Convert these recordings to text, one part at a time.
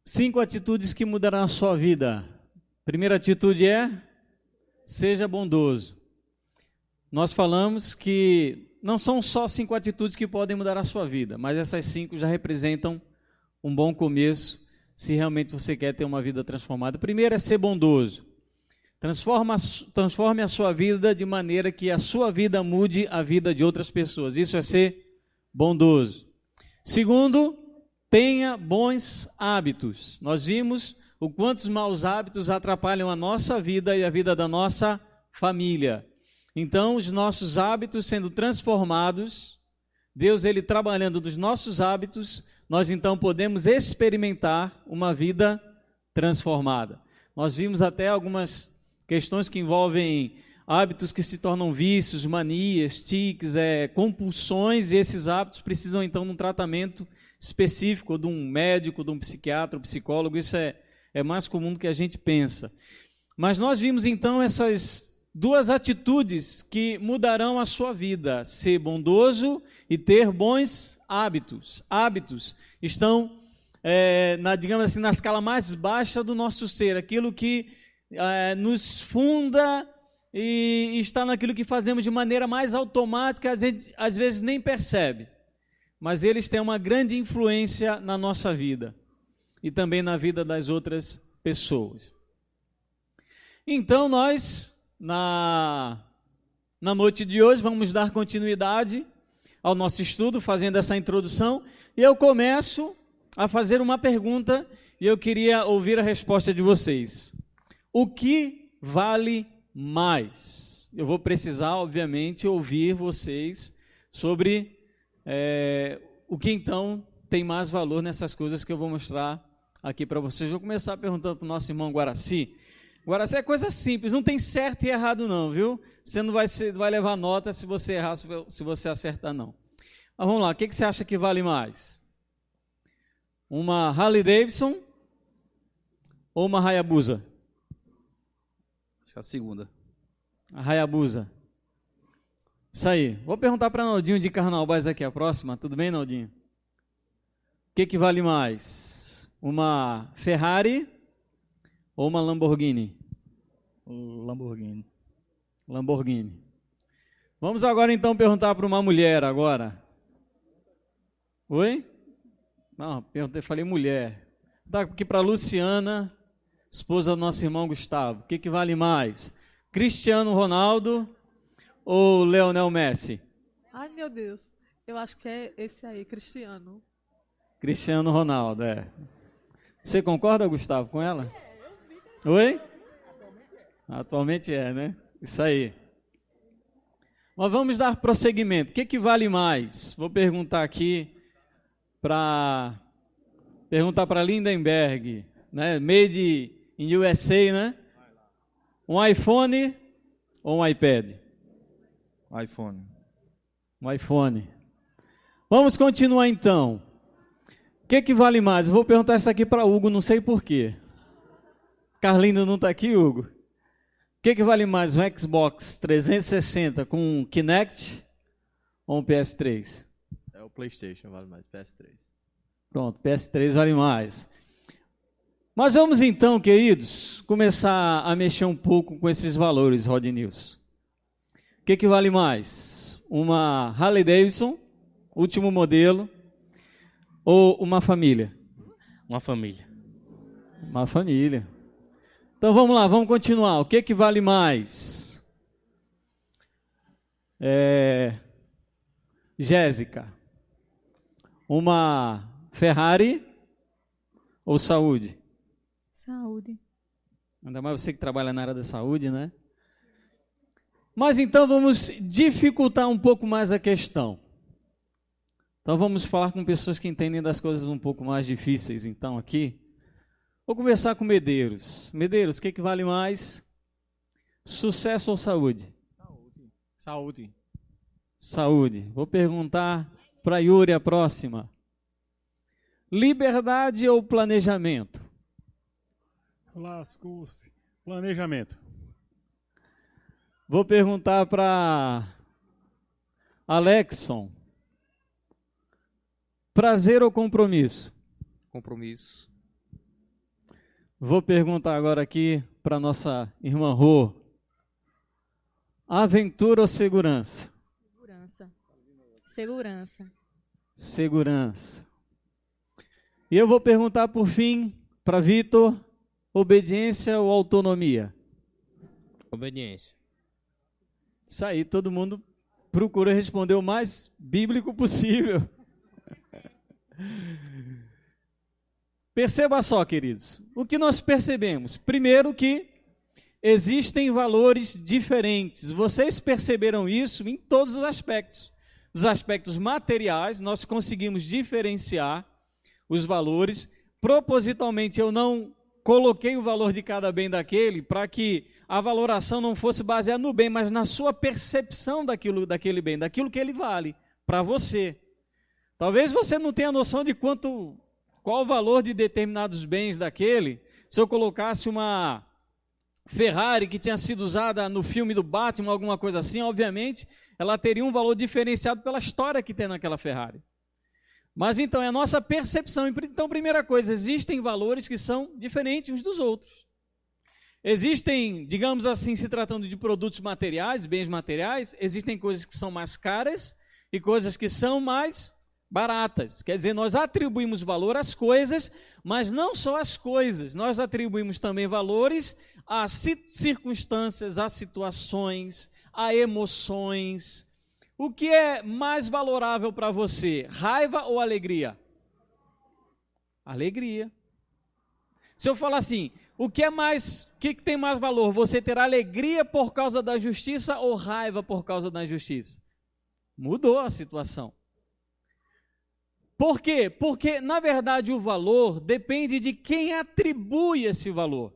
5 atitudes que mudarão a sua vida. Primeira atitude é: seja bondoso. Nós falamos que não são só 5 atitudes que podem mudar a sua vida, mas essas 5 já representam um bom começo, se realmente você quer ter uma vida transformada. Primeiro é ser bondoso. Transforme a sua vida de maneira que a sua vida mude a vida de outras pessoas. Isso é ser bondoso. Segundo, tenha bons hábitos. Nós vimos o quanto os maus hábitos atrapalham a nossa vida e a vida da nossa família. Então, os nossos hábitos sendo transformados, Deus ele trabalhando nos nossos hábitos, nós então podemos experimentar uma vida transformada. Nós vimos até algumas questões que envolvem hábitos que se tornam vícios, manias, tiques, compulsões, e esses hábitos precisam então de um tratamento específico, de um médico, de um psiquiatra, um psicólogo. Isso é mais comum do que a gente pensa. Mas nós vimos então essas 2 atitudes que mudarão a sua vida: ser bondoso e ter bons hábitos. Hábitos estão, digamos assim, na escala mais baixa do nosso ser, aquilo que nos funda e está naquilo que fazemos de maneira mais automática, a gente às vezes nem percebe, mas eles têm uma grande influência na nossa vida e também na vida das outras pessoas. Então nós, na noite de hoje, vamos dar continuidade ao nosso estudo, fazendo essa introdução, e eu começo a fazer uma pergunta e eu queria ouvir a resposta de vocês. O que vale mais? Eu vou precisar, obviamente, ouvir vocês sobre o que então tem mais valor nessas coisas que eu vou mostrar aqui para vocês. Vou começar perguntando para o nosso irmão Guaraci. Guaraci é coisa simples, não tem certo e errado não, viu? Você não vai levar nota se você errar, se você acertar não. Mas vamos lá, o que você acha que vale mais? Uma Harley Davidson ou uma Hayabusa? Acho que é a segunda. A Hayabusa. Isso aí. Vou perguntar para Naldinho de Carnaubás aqui a próxima. Tudo bem, Naldinho? O que vale mais? Uma Ferrari ou uma Lamborghini? Lamborghini. Lamborghini. Vamos agora então perguntar para uma mulher agora. Oi? Não, falei mulher. Dá aqui para a Luciana, esposa do nosso irmão Gustavo. O que vale mais? Cristiano Ronaldo ou Lionel Messi? Ai, meu Deus. Eu acho que é esse aí, Cristiano. Cristiano Ronaldo, Você concorda, Gustavo, com ela? Oi? Atualmente é, né? Isso aí. Mas vamos dar prosseguimento. O que vale mais? Vou perguntar aqui para Lindenberg, né? Made in USA, né? Um iPhone ou um iPad? iPhone. Um iPhone. Vamos continuar então. O que vale mais? Eu vou perguntar isso aqui para Hugo, não sei porquê. Carlindo não está aqui, Hugo? O que vale mais? Um Xbox 360 com um Kinect ou um PS3? É o PlayStation, vale mais, PS3. Pronto, PS3 vale mais. Mas vamos então, queridos, começar a mexer um pouco com esses valores, Rod News. O que vale mais? Uma Harley Davidson, último modelo, ou uma família? Uma família. Uma família. Então vamos lá, vamos continuar. O que vale mais? Jéssica, uma Ferrari ou saúde? Saúde. Ainda mais você que trabalha na área da saúde, né? Mas então vamos dificultar um pouco mais a questão. Então vamos falar com pessoas que entendem das coisas um pouco mais difíceis, então, aqui. Vou conversar com Medeiros. Medeiros, o que vale mais? Sucesso ou saúde? Saúde. Saúde. Vou perguntar para Yuri a próxima. Liberdade ou planejamento? Lascou-se. Planejamento. Vou perguntar para Alexson. Prazer ou compromisso? Compromisso. Vou perguntar agora aqui para nossa irmã Rô. Aventura ou segurança? Segurança. Segurança. Segurança. E eu vou perguntar por fim para Vitor, obediência ou autonomia? Obediência. Isso aí, todo mundo procura responder o mais bíblico possível. Perceba só, queridos, o que nós percebemos? Primeiro que existem valores diferentes. Vocês perceberam isso em todos os aspectos. Os aspectos materiais, nós conseguimos diferenciar os valores. Propositalmente, eu não coloquei o valor de cada bem daquele para que a valoração não fosse baseada no bem, mas na sua percepção daquele bem, daquilo que ele vale para você. Talvez você não tenha noção de qual o valor de determinados bens daquele. Se eu colocasse uma Ferrari que tinha sido usada no filme do Batman, alguma coisa assim, obviamente, ela teria um valor diferenciado pela história que tem naquela Ferrari. Mas então, é a nossa percepção. Então, primeira coisa, existem valores que são diferentes uns dos outros. Existem, digamos assim, se tratando de produtos materiais, bens materiais, existem coisas que são mais caras e coisas que são mais baratas. Quer dizer, nós atribuímos valor às coisas, mas não só às coisas. Nós atribuímos também valores a circunstâncias, a situações, a emoções. O que é mais valorável para você? Raiva ou alegria? Alegria. Se eu falar assim, o que tem mais valor? Você ter alegria por causa da justiça ou raiva por causa da injustiça? Mudou a situação. Por quê? Porque, na verdade, o valor depende de quem atribui esse valor.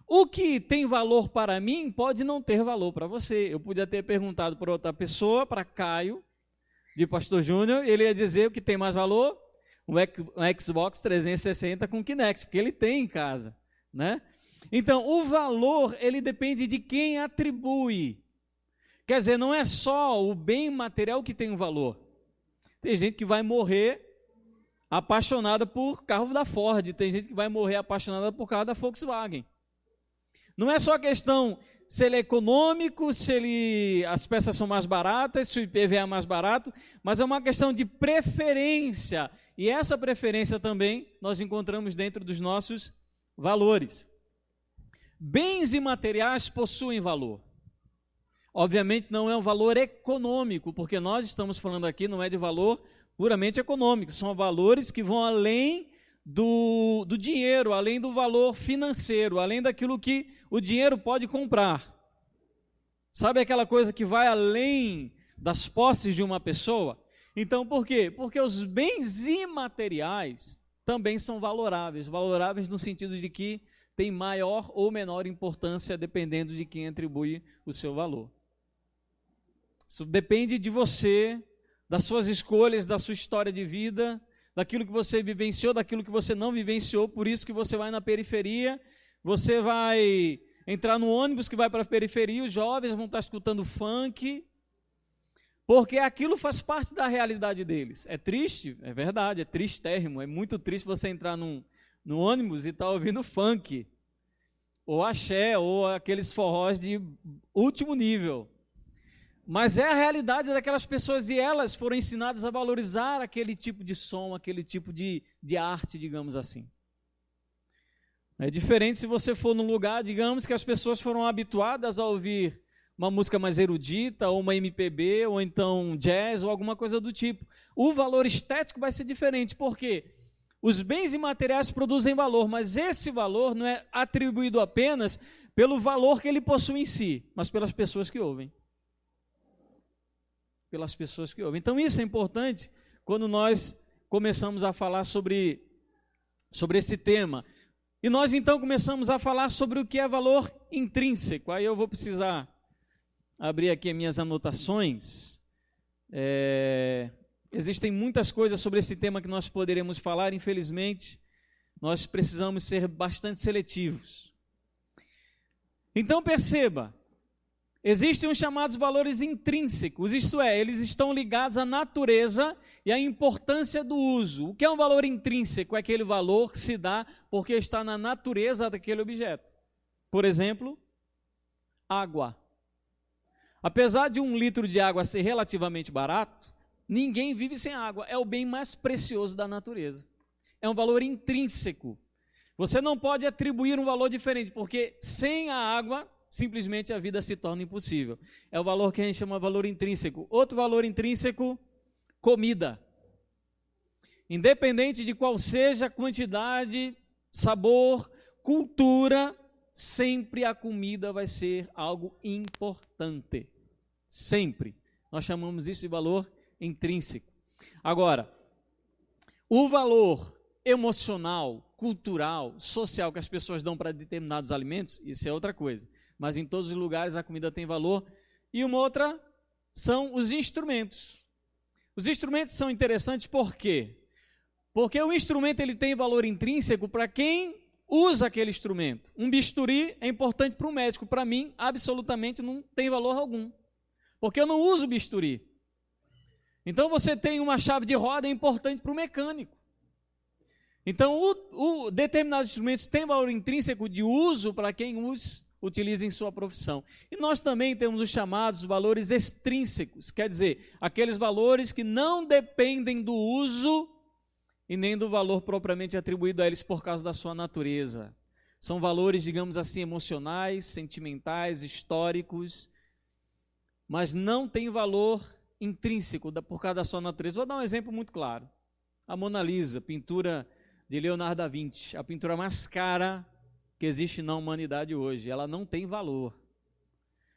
O que tem valor para mim pode não ter valor para você. Eu podia ter perguntado para outra pessoa, para Caio, de Pastor Júnior, ele ia dizer o que tem mais valor, um Xbox 360 com Kinect, porque ele tem em casa, né? Então, o valor, ele depende de quem atribui. Quer dizer, não é só o bem material que tem um valor. Tem gente que vai morrer apaixonada por carro da Ford, tem gente que vai morrer apaixonada por carro da Volkswagen. Não é só questão se ele é econômico, se as peças são mais baratas, se o IPVA é mais barato, mas é uma questão de preferência. E essa preferência também nós encontramos dentro dos nossos valores. Bens imateriais possuem valor. Obviamente não é um valor econômico, porque nós estamos falando aqui, não é de valor puramente econômico, são valores que vão além do dinheiro, além do valor financeiro, além daquilo que o dinheiro pode comprar. Sabe aquela coisa que vai além das posses de uma pessoa? Então, por quê? Porque os bens imateriais também são valoráveis no sentido de que tem maior ou menor importância dependendo de quem atribui o seu valor. Isso depende de você, das suas escolhas, da sua história de vida, daquilo que você vivenciou, daquilo que você não vivenciou, por isso que você vai na periferia, você vai entrar no ônibus que vai para a periferia, os jovens vão estar escutando funk, porque aquilo faz parte da realidade deles. É triste? É verdade, é tristérrimo, é muito triste você entrar no ônibus e estar ouvindo funk, ou axé, ou aqueles forrós de último nível. Mas é a realidade daquelas pessoas e elas foram ensinadas a valorizar aquele tipo de som, aquele tipo de arte, digamos assim. É diferente se você for num lugar, digamos que as pessoas foram habituadas a ouvir uma música mais erudita, ou uma MPB, ou então jazz, ou alguma coisa do tipo. O valor estético vai ser diferente, porque os bens imateriais produzem valor, mas esse valor não é atribuído apenas pelo valor que ele possui em si, mas pelas pessoas que ouvem. Pelas pessoas que ouvem. Então isso é importante quando nós começamos a falar sobre esse tema. E nós então começamos a falar sobre o que é valor intrínseco. Aí eu vou precisar abrir aqui as minhas anotações. Existem muitas coisas sobre esse tema que nós poderemos falar, infelizmente, nós precisamos ser bastante seletivos. Então perceba, existem os chamados valores intrínsecos, isto é, eles estão ligados à natureza e a importância do uso. O que é um valor intrínseco? É aquele valor que se dá porque está na natureza daquele objeto. Por exemplo, água. Apesar de 1 litro de água ser relativamente barato, ninguém vive sem água. É o bem mais precioso da natureza. É um valor intrínseco. Você não pode atribuir um valor diferente, porque sem a água, simplesmente a vida se torna impossível. É o valor que a gente chama de valor intrínseco. Outro valor intrínseco, comida. Independente de qual seja a quantidade, sabor, cultura, sempre a comida vai ser algo importante. Sempre. Nós chamamos isso de valor intrínseco. Agora, o valor emocional, cultural, social que as pessoas dão para determinados alimentos, isso é outra coisa. Mas em todos os lugares a comida tem valor. E uma outra são os instrumentos. Os instrumentos são interessantes por quê? Porque o instrumento ele tem valor intrínseco para quem usa aquele instrumento. Um bisturi é importante para o médico. Para mim, absolutamente não tem valor algum. Porque eu não uso bisturi. Então você tem uma chave de roda, é importante para o mecânico. Então, determinados instrumentos têm valor intrínseco de uso para quem os utiliza em sua profissão. E nós também temos os chamados valores extrínsecos, quer dizer, aqueles valores que não dependem do uso e nem do valor propriamente atribuído a eles por causa da sua natureza. São valores, digamos assim, emocionais, sentimentais, históricos, mas não tem valor intrínseco por causa da sua natureza. Vou dar um exemplo muito claro. A Mona Lisa, pintura de Leonardo da Vinci, a pintura mais cara que existe na humanidade hoje. Ela não tem valor.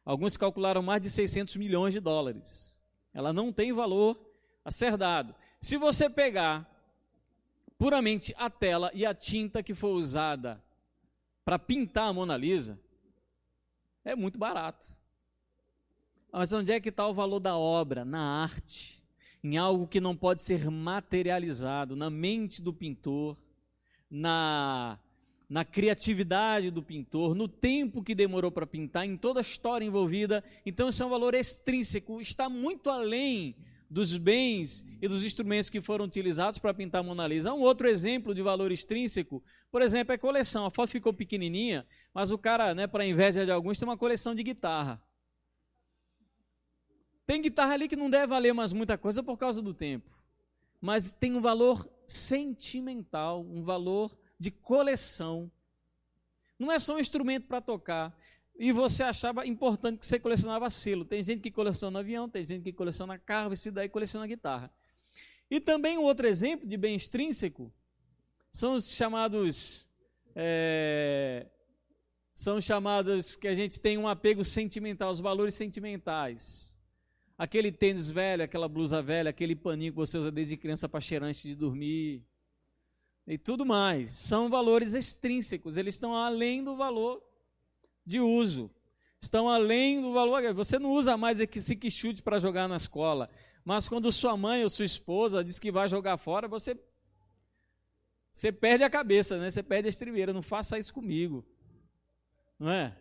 Alguns calcularam mais de 600 milhões de dólares. Ela não tem valor a ser dado. Se você pegar puramente a tela e a tinta que foi usada para pintar a Mona Lisa, é muito barato. Mas onde é que está o valor da obra? Na arte. Em algo que não pode ser materializado, na mente do pintor, na criatividade do pintor, no tempo que demorou para pintar, em toda a história envolvida. Então, isso é um valor extrínseco, está muito além dos bens e dos instrumentos que foram utilizados para pintar a Mona Lisa. Um outro exemplo de valor extrínseco, por exemplo, é a coleção. A foto ficou pequenininha, mas o cara, para inveja de alguns, tem uma coleção de guitarra. Tem guitarra ali que não deve valer mais muita coisa por causa do tempo, mas tem um valor sentimental, um valor de coleção. Não é só um instrumento para tocar. E você achava importante que você colecionava selo. Tem gente que coleciona avião, tem gente que coleciona carro, esse daí coleciona guitarra. E também um outro exemplo de bem extrínseco são os chamados que a gente tem um apego sentimental, os valores sentimentais. Aquele tênis velho, aquela blusa velha, aquele paninho que você usa desde criança para cheirar antes de dormir e tudo mais. São valores extrínsecos, eles estão além do valor de uso. Estão além do valor. Você não usa mais esse quichute para jogar na escola, mas quando sua mãe ou sua esposa diz que vai jogar fora, você perde a cabeça, né? Você perde a estribeira. Não faça isso comigo, não é?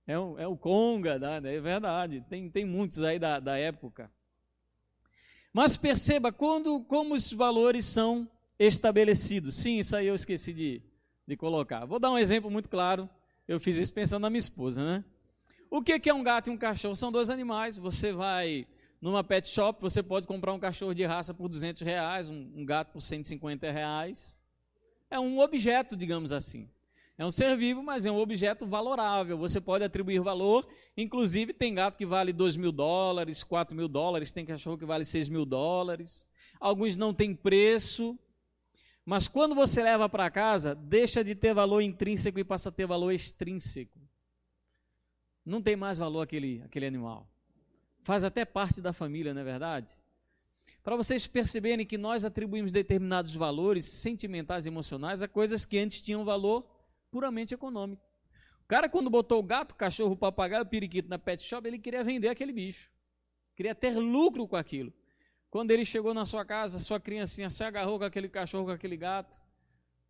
É o Conga, é verdade, tem muitos aí da época. Mas perceba como os valores são estabelecidos. Sim, isso aí eu esqueci de colocar. Vou dar um exemplo muito claro, eu fiz isso pensando na minha esposa, né? O que é um gato e um cachorro? São dois animais. Você vai numa pet shop, você pode comprar um cachorro de raça por R$200, um gato por R$150. É um objeto, digamos assim. É um ser vivo, mas é um objeto valorável. Você pode atribuir valor. Inclusive, tem gato que vale $2.000, $4.000. Tem cachorro que vale $6.000. Alguns não têm preço. Mas quando você leva para casa, deixa de ter valor intrínseco e passa a ter valor extrínseco. Não tem mais valor aquele animal. Faz até parte da família, não é verdade? Para vocês perceberem que nós atribuímos determinados valores sentimentais e emocionais a coisas que antes tinham valor puramente econômico. O cara, quando botou o gato, o cachorro, o papagaio, o periquito na pet shop, ele queria vender aquele bicho. Queria ter lucro com aquilo. Quando ele chegou na sua casa, sua criancinha se agarrou com aquele cachorro, com aquele gato,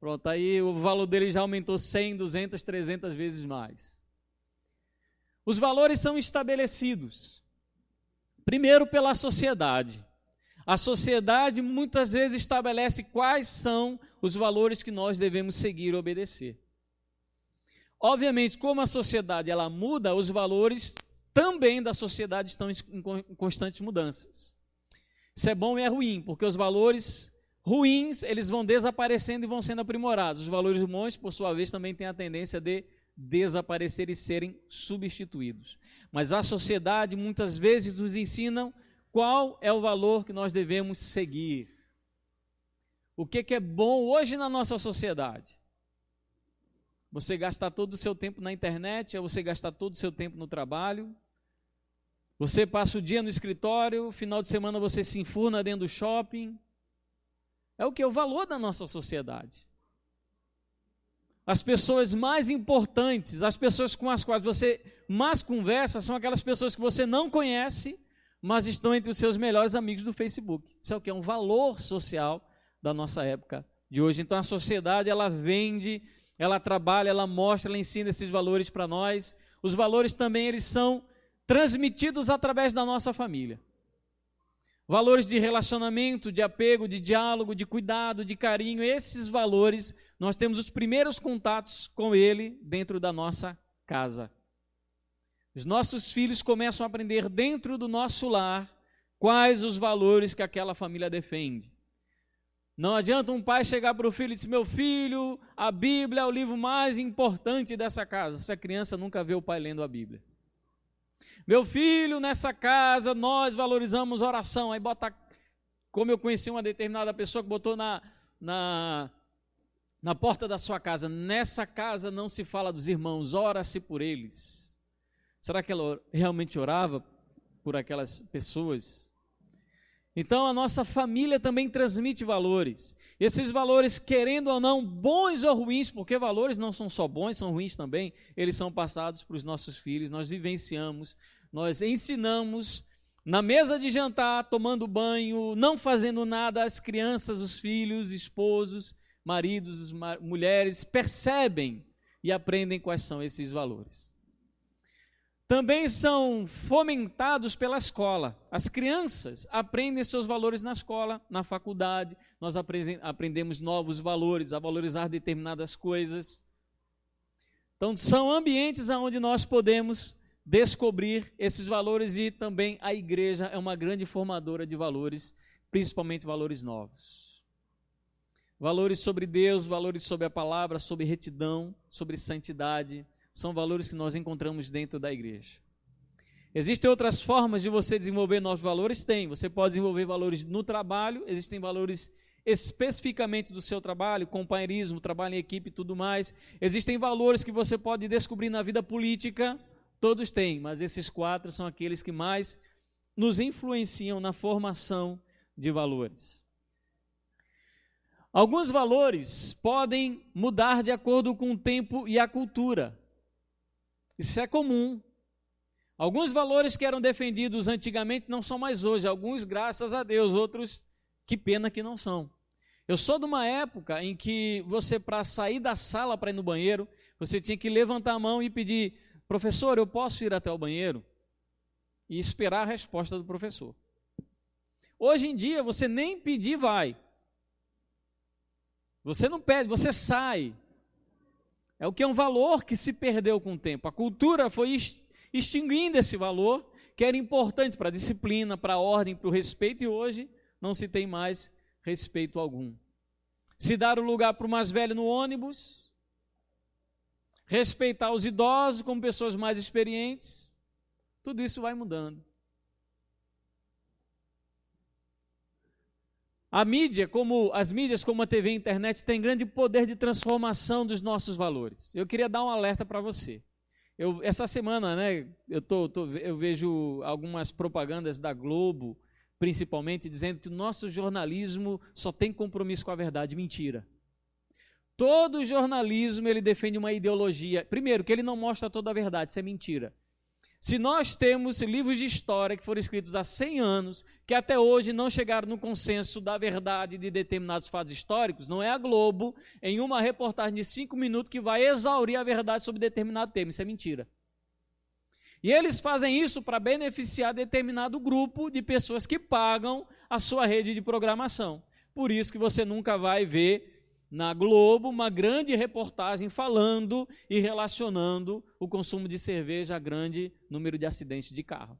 pronto, aí o valor dele já aumentou 100, 200, 300 vezes mais. Os valores são estabelecidos, primeiro pela sociedade. A sociedade muitas vezes estabelece quais são os valores que nós devemos seguir e obedecer. Obviamente, como a sociedade ela muda, os valores também da sociedade estão em constantes mudanças. Isso é bom e é ruim, porque os valores ruins, eles vão desaparecendo e vão sendo aprimorados. Os valores bons, por sua vez, também têm a tendência de desaparecer e serem substituídos. Mas a sociedade muitas vezes nos ensina qual é o valor que nós devemos seguir. O que é bom hoje na nossa sociedade? Você gastar todo o seu tempo na internet, é você gastar todo o seu tempo no trabalho, você passa o dia no escritório, final de semana você se enfurna dentro do shopping. É o que? O valor da nossa sociedade. As pessoas mais importantes, as pessoas com as quais você mais conversa, são aquelas pessoas que você não conhece, mas estão entre os seus melhores amigos do Facebook. Isso é o que? É um valor social da nossa época de hoje. Então a sociedade, ela vende, ela trabalha, ela mostra, ela ensina esses valores para nós. Os valores também, eles são transmitidos através da nossa família. Valores de relacionamento, de apego, de diálogo, de cuidado, de carinho, esses valores, nós temos os primeiros contatos com ele dentro da nossa casa. Os nossos filhos começam a aprender dentro do nosso lar quais os valores que aquela família defende. Não adianta um pai chegar para o filho e dizer: meu filho, a Bíblia é o livro mais importante dessa casa. Essa criança nunca vê o pai lendo a Bíblia. Meu filho, nessa casa nós valorizamos oração. Aí bota, como eu conheci uma determinada pessoa que botou na porta da sua casa: nessa casa não se fala dos irmãos, ora-se por eles. Será que ela realmente orava por aquelas pessoas? Então a nossa família também transmite valores. Esses valores, querendo ou não, bons ou ruins, porque valores não são só bons, são ruins também, eles são passados para os nossos filhos, nós vivenciamos, nós ensinamos, na mesa de jantar, tomando banho, não fazendo nada, as crianças, os filhos, esposos, maridos, mulheres, percebem e aprendem quais são esses valores. Também são fomentados pela escola. As crianças aprendem seus valores na escola, na faculdade. Nós aprendemos novos valores, a valorizar determinadas coisas. Então, são ambientes onde nós podemos descobrir esses valores, e também a igreja é uma grande formadora de valores, principalmente valores novos. Valores sobre Deus, valores sobre a palavra, sobre retidão, sobre santidade. São valores que nós encontramos dentro da igreja. Existem outras formas de você desenvolver novos valores? Tem. Você pode desenvolver valores no trabalho, existem valores especificamente do seu trabalho, companheirismo, trabalho em equipe e tudo mais. Existem valores que você pode descobrir na vida política, todos têm, mas esses 4 são aqueles que mais nos influenciam na formação de valores. Alguns valores podem mudar de acordo com o tempo e a cultura. Isso é comum. Alguns valores que eram defendidos antigamente não são mais hoje. Alguns, graças a Deus, outros, que pena que não são. Eu sou de uma época em que você, para sair da sala para ir no banheiro, você tinha que levantar a mão e pedir: professor, eu posso ir até o banheiro? E esperar a resposta do professor. Hoje em dia, você nem pedir vai. Você não pede, você sai. É o que é um valor que se perdeu com o tempo. A cultura foi extinguindo esse valor, que era importante para a disciplina, para a ordem, para o respeito, e hoje não se tem mais respeito algum. Se dar o lugar para o mais velho no ônibus, respeitar os idosos como pessoas mais experientes, tudo isso vai mudando. As mídias como a TV e a internet têm grande poder de transformação dos nossos valores. Eu queria dar um alerta para você. Essa semana, eu vejo algumas propagandas da Globo, principalmente, dizendo que o nosso jornalismo só tem compromisso com a verdade. Mentira. Todo jornalismo, ele defende uma ideologia. Primeiro, que ele não mostra toda a verdade, isso é mentira. Se nós temos livros de história que foram escritos há 100 anos, que até hoje não chegaram no consenso da verdade de determinados fatos históricos, não é a Globo, em uma reportagem de 5 minutos, que vai exaurir a verdade sobre determinado tema. Isso é mentira. E eles fazem isso para beneficiar determinado grupo de pessoas que pagam a sua rede de programação. Por isso que você nunca vai ver na Globo uma grande reportagem falando e relacionando o consumo de cerveja a grande número de acidentes de carro.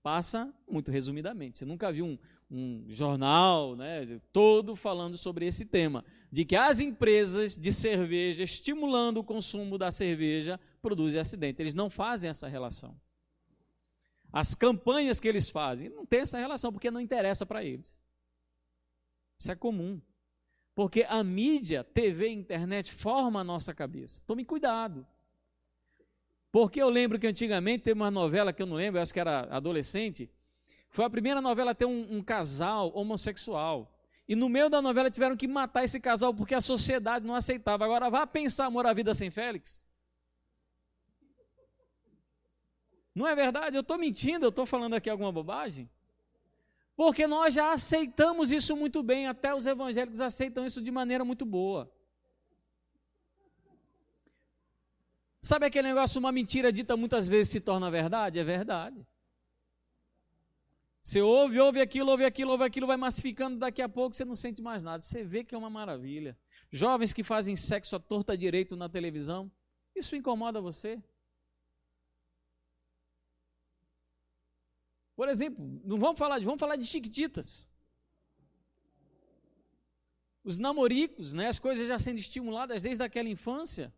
Passa muito resumidamente. Você nunca viu um jornal, né, todo falando sobre esse tema, de que as empresas de cerveja, estimulando o consumo da cerveja, produzem acidentes. Eles não fazem essa relação. As campanhas que eles fazem, não tem essa relação, porque não interessa para eles. Isso é comum. Porque a mídia, TV e internet, forma a nossa cabeça. Tome cuidado. Porque eu lembro que antigamente teve uma novela que eu não lembro, eu acho que era adolescente, foi a primeira novela a ter um casal homossexual. E no meio da novela tiveram que matar esse casal porque a sociedade não aceitava. Agora vá pensar Amor à Vida Sem Félix. Não é verdade? Eu estou mentindo, eu estou falando aqui alguma bobagem? Porque nós já aceitamos isso muito bem, até os evangélicos aceitam isso de maneira muito boa. Sabe aquele negócio, uma mentira dita muitas vezes se torna verdade? É verdade. Você ouve aquilo, vai massificando, daqui a pouco você não sente mais nada. Você vê que é uma maravilha. Jovens que fazem sexo à torta direito na televisão, isso incomoda você? Por exemplo, vamos falar de Chiquititas. Os namoricos, né, as coisas já sendo estimuladas desde aquela infância.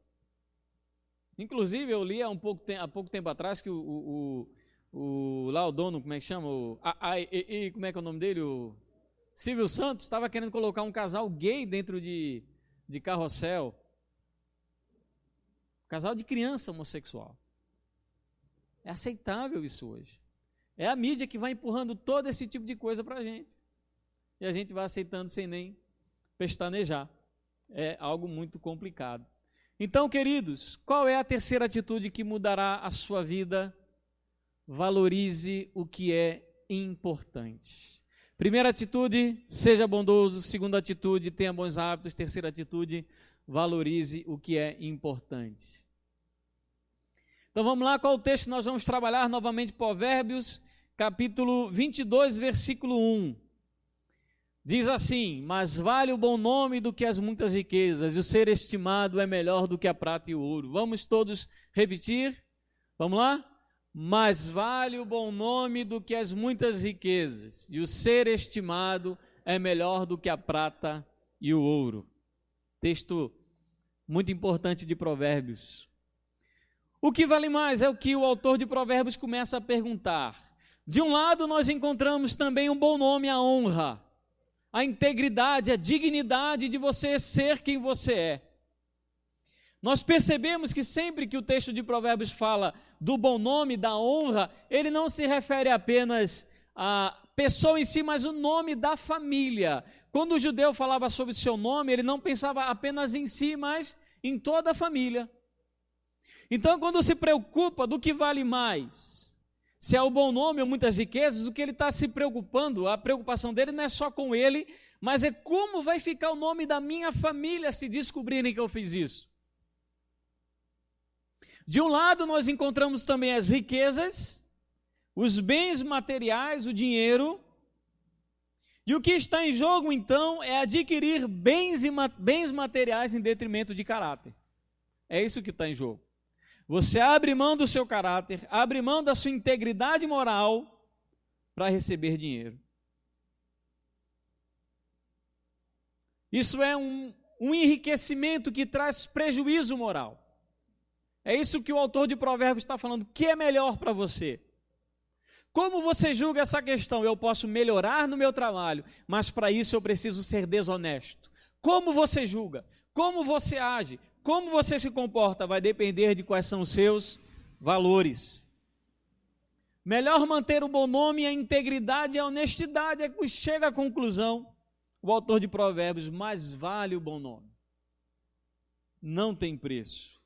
Inclusive, eu li há pouco tempo atrás que lá o dono, como é que chama? Como é que é o nome dele? O Silvio Santos estava querendo colocar um casal gay dentro de Carrossel. Casal de criança homossexual. É aceitável isso hoje. É a mídia que vai empurrando todo esse tipo de coisa para a gente. E a gente vai aceitando sem nem pestanejar. É algo muito complicado. Então, queridos, qual é a terceira atitude que mudará a sua vida? Valorize o que é importante. Primeira atitude, seja bondoso. Segunda atitude, tenha bons hábitos. Terceira atitude, valorize o que é importante. Então vamos lá, qual o texto que nós vamos trabalhar? Novamente, Provérbios, capítulo 22, versículo 1. Diz assim: mas vale o bom nome do que as muitas riquezas, e o ser estimado é melhor do que a prata e o ouro. Vamos todos repetir? Vamos lá? Mas vale o bom nome do que as muitas riquezas, e o ser estimado é melhor do que a prata e o ouro. Texto muito importante de Provérbios. O que vale mais é o que o autor de Provérbios começa a perguntar. De um lado, nós encontramos também um bom nome, a honra, a integridade, a dignidade de você ser quem você é. Nós percebemos que sempre que o texto de Provérbios fala do bom nome, da honra, ele não se refere apenas à pessoa em si, mas o nome da família. Quando o judeu falava sobre o seu nome, ele não pensava apenas em si, mas em toda a família. Então, quando se preocupa do que vale mais, se é o bom nome ou muitas riquezas, o que ele está se preocupando, a preocupação dele não é só com ele, mas é como vai ficar o nome da minha família se descobrirem que eu fiz isso. De um lado, nós encontramos também as riquezas, os bens materiais, o dinheiro, e o que está em jogo, então, é adquirir bens materiais em detrimento de caráter. É isso que está em jogo. Você abre mão do seu caráter, abre mão da sua integridade moral para receber dinheiro. Isso é um enriquecimento que traz prejuízo moral. É isso que o autor de Provérbios está falando. O que é melhor para você? Como você julga essa questão? Eu posso melhorar no meu trabalho, mas para isso eu preciso ser desonesto. Como você julga? Como você age? Como você se comporta? Vai depender de quais são os seus valores. Melhor manter o bom nome, a integridade e a honestidade. É que chega à conclusão o autor de Provérbios: mais vale o bom nome. Não tem preço.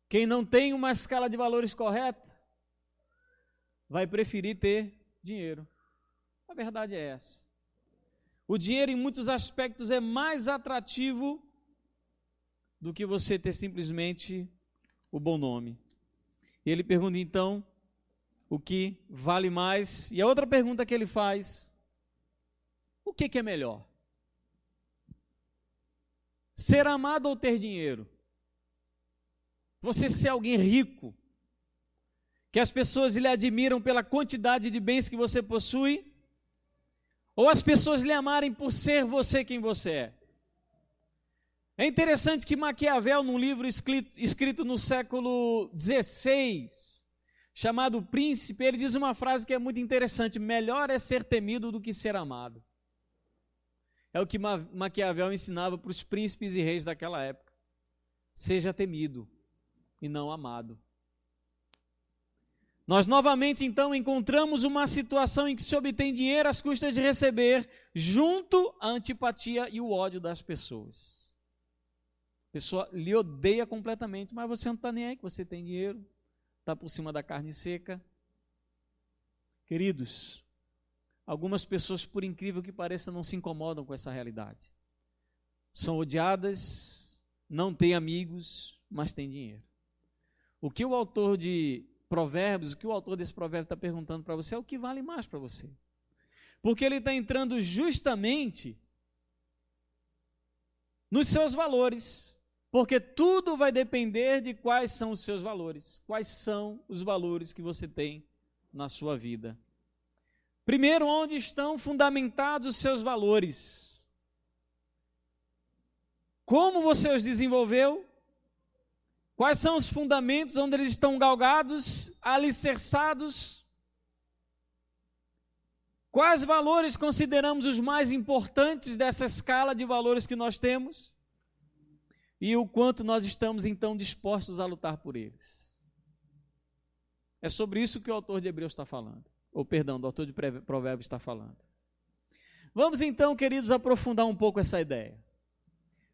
Quem não tem uma escala de valores correta, vai preferir ter dinheiro. A verdade é essa. O dinheiro, em muitos aspectos, é mais atrativo do que você ter simplesmente o bom nome. E ele pergunta então o que vale mais. E a outra pergunta que ele faz: o que é melhor? Ser amado ou ter dinheiro? Você ser alguém rico, que as pessoas lhe admiram pela quantidade de bens que você possui, ou as pessoas lhe amarem por ser você quem você é? É interessante que Maquiavel, num livro escrito no século XVI, chamado O Príncipe, ele diz uma frase que é muito interessante: melhor é ser temido do que ser amado. É o que Maquiavel ensinava para os príncipes e reis daquela época. Seja temido e não amado. Nós novamente então encontramos uma situação em que se obtém dinheiro às custas de receber, junto à antipatia e o ódio das pessoas. A pessoa lhe odeia completamente, mas você não está nem aí que você tem dinheiro, está por cima da carne seca. Queridos, algumas pessoas, por incrível que pareça, não se incomodam com essa realidade. São odiadas, não têm amigos, mas têm dinheiro. O que o autor de Provérbios, o que o autor desse provérbio está perguntando para você é o que vale mais para você. Porque ele está entrando justamente nos seus valores. Porque tudo vai depender de quais são os seus valores. Quais são os valores que você tem na sua vida. Primeiro, onde estão fundamentados os seus valores? Como você os desenvolveu? Quais são os fundamentos onde eles estão galgados, alicerçados? Quais valores consideramos os mais importantes dessa escala de valores que nós temos? E o quanto nós estamos então dispostos a lutar por eles? É sobre isso que o autor de Hebreus está falando. Ou perdão, o autor de Provérbios está falando. Vamos então, queridos, aprofundar um pouco essa ideia.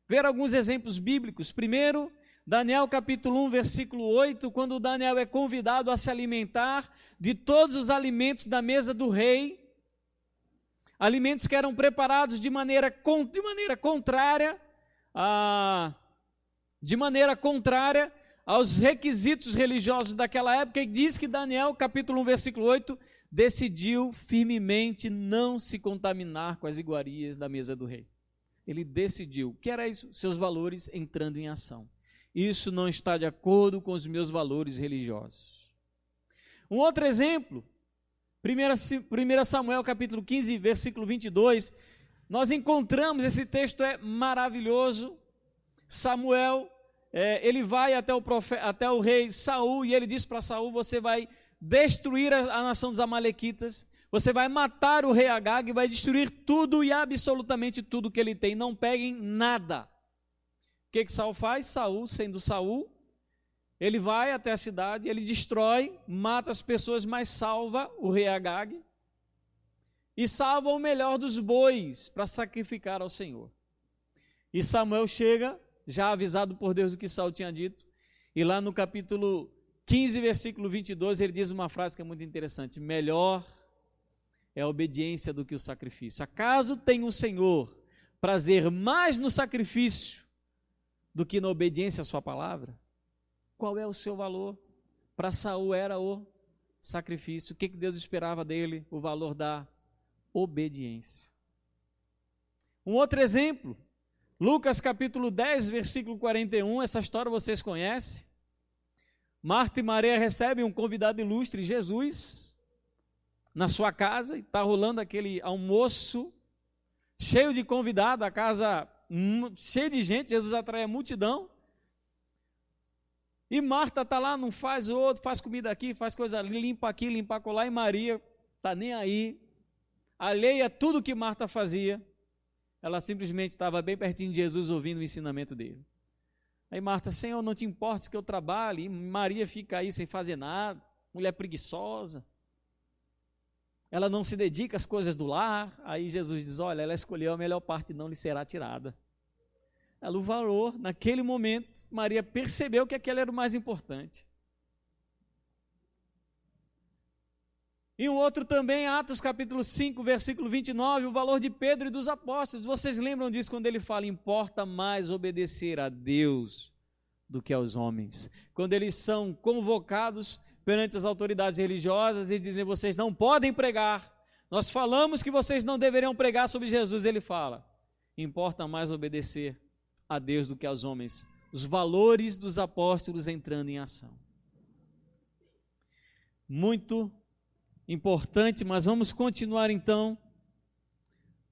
Ver alguns exemplos bíblicos. Primeiro, Daniel capítulo 1, versículo 8, quando Daniel é convidado a se alimentar de todos os alimentos da mesa do rei, alimentos que eram preparados de maneira contrária aos requisitos religiosos daquela época, e diz que Daniel, capítulo 1, versículo 8, decidiu firmemente não se contaminar com as iguarias da mesa do rei. Ele decidiu. O que era isso? Seus valores entrando em ação. Isso não está de acordo com os meus valores religiosos. Um outro exemplo, 1 Samuel capítulo 15, versículo 22, nós encontramos, esse texto é maravilhoso. Samuel, ele vai até o rei Saul, e ele diz para Saul: você vai destruir a nação dos amalequitas, você vai matar o rei Agag, vai destruir tudo e absolutamente tudo que ele tem, não peguem nada. O que Saul faz? Saul, sendo Saul, ele vai até a cidade, ele destrói, mata as pessoas, mas salva o rei Agag, e salva o melhor dos bois para sacrificar ao Senhor. E Samuel chega, já avisado por Deus do que Saul tinha dito, e lá no capítulo 15, versículo 22, ele diz uma frase que é muito interessante: melhor é a obediência do que o sacrifício. Acaso tem o Senhor prazer mais no sacrifício do que na obediência à sua palavra? Qual é o seu valor? Para Saul era o sacrifício. O que Deus esperava dele? O valor da obediência. Um outro exemplo, Lucas capítulo 10, versículo 41, essa história vocês conhecem. Marta e Maria recebem um convidado ilustre, Jesus, na sua casa, e está rolando aquele almoço cheio de convidados, a casa cheia de gente, Jesus atrai a multidão. E Marta está lá, não faz o outro, faz comida aqui, faz coisa ali, limpa aqui, limpa acolá, e Maria está nem aí, alheia a tudo que Marta fazia. Ela simplesmente estava bem pertinho de Jesus, ouvindo o ensinamento dele. Aí Marta: Senhor, não te importa que eu trabalhe? E Maria fica aí sem fazer nada, mulher preguiçosa, ela não se dedica às coisas do lar. Aí Jesus diz: olha, ela escolheu a melhor parte, não lhe será tirada. Ela o valor, naquele momento, Maria percebeu que aquele era o mais importante. E um outro também, Atos capítulo 5, versículo 29, o valor de Pedro e dos apóstolos. Vocês lembram disso quando ele fala, importa mais obedecer a Deus do que aos homens. Quando eles são convocados perante as autoridades religiosas e dizem, vocês não podem pregar. Nós falamos que vocês não deveriam pregar sobre Jesus. Ele fala, importa mais obedecer a Deus do que aos homens. Os valores dos apóstolos entrando em ação. Muito importante, mas vamos continuar então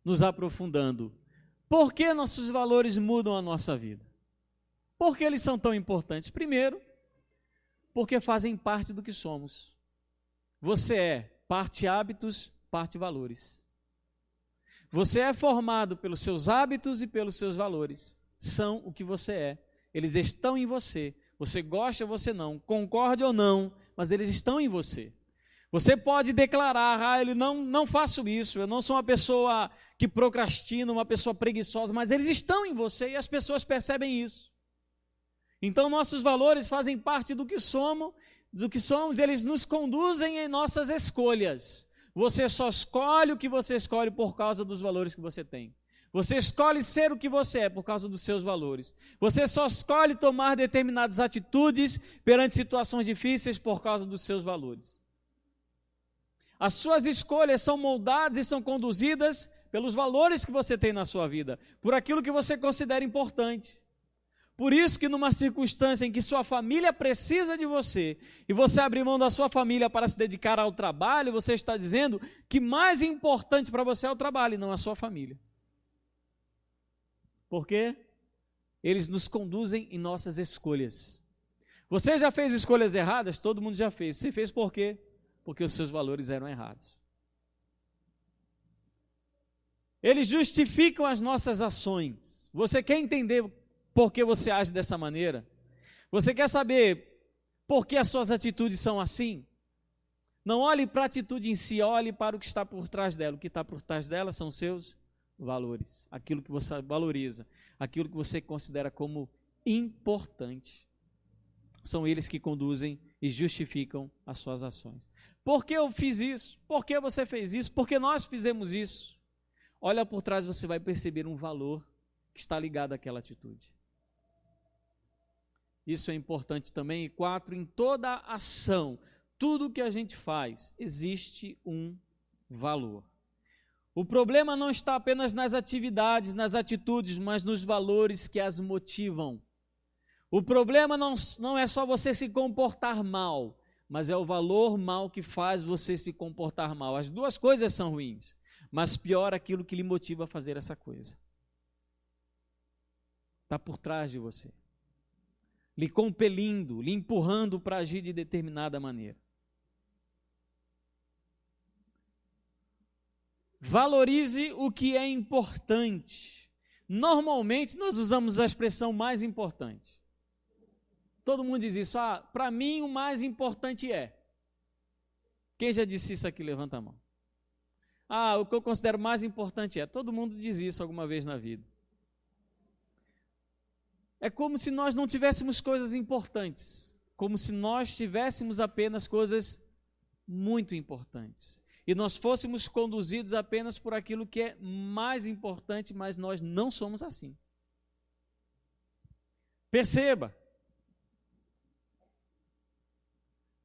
nos aprofundando. Por que nossos valores mudam a nossa vida? Por que eles são tão importantes? Primeiro, porque fazem parte do que somos. Você é parte hábitos, parte valores. Você é formado pelos seus hábitos e pelos seus valores. São o que você é. Eles estão em você. Você gosta ou você não, concorde ou não, mas eles estão em você. Você pode declarar, eu não faço isso, eu não sou uma pessoa que procrastina, uma pessoa preguiçosa, mas eles estão em você e as pessoas percebem isso. Então nossos valores fazem parte do que somos, eles nos conduzem em nossas escolhas. Você só escolhe o que você escolhe por causa dos valores que você tem. Você escolhe ser o que você é por causa dos seus valores. Você só escolhe tomar determinadas atitudes perante situações difíceis por causa dos seus valores. As suas escolhas são moldadas e são conduzidas pelos valores que você tem na sua vida, por aquilo que você considera importante. Por isso que numa circunstância em que sua família precisa de você, e você abrir mão da sua família para se dedicar ao trabalho, você está dizendo que mais importante para você é o trabalho e não a sua família. Porque eles nos conduzem em nossas escolhas. Você já fez escolhas erradas? Todo mundo já fez. Você fez por quê? Porque os seus valores eram errados. Eles justificam as nossas ações. Você quer entender por que você age dessa maneira? Você quer saber por que as suas atitudes são assim? Não olhe para a atitude em si, olhe para o que está por trás dela. O que está por trás dela são seus valores, aquilo que você valoriza, aquilo que você considera como importante. São eles que conduzem e justificam as suas ações. Por que eu fiz isso? Por que você fez isso? Por que nós fizemos isso? Olha por trás, você vai perceber um valor que está ligado àquela atitude. Isso é importante também. E 4, em toda ação, tudo que a gente faz, existe um valor. O problema não está apenas nas atividades, nas atitudes, mas nos valores que as motivam. O problema não é só você se comportar mal, mas é o valor mal que faz você se comportar mal. As duas coisas são ruins, mas pior aquilo que lhe motiva a fazer essa coisa. Está por trás de você, lhe compelindo, lhe empurrando para agir de determinada maneira. Valorize o que é importante. Normalmente nós usamos a expressão mais importante. Todo mundo diz isso, para mim o mais importante é. Quem já disse isso aqui, levanta a mão. O que eu considero mais importante é. Todo mundo diz isso alguma vez na vida. É como se nós não tivéssemos coisas importantes, como se nós tivéssemos apenas coisas muito importantes. E nós fôssemos conduzidos apenas por aquilo que é mais importante, mas nós não somos assim. Perceba.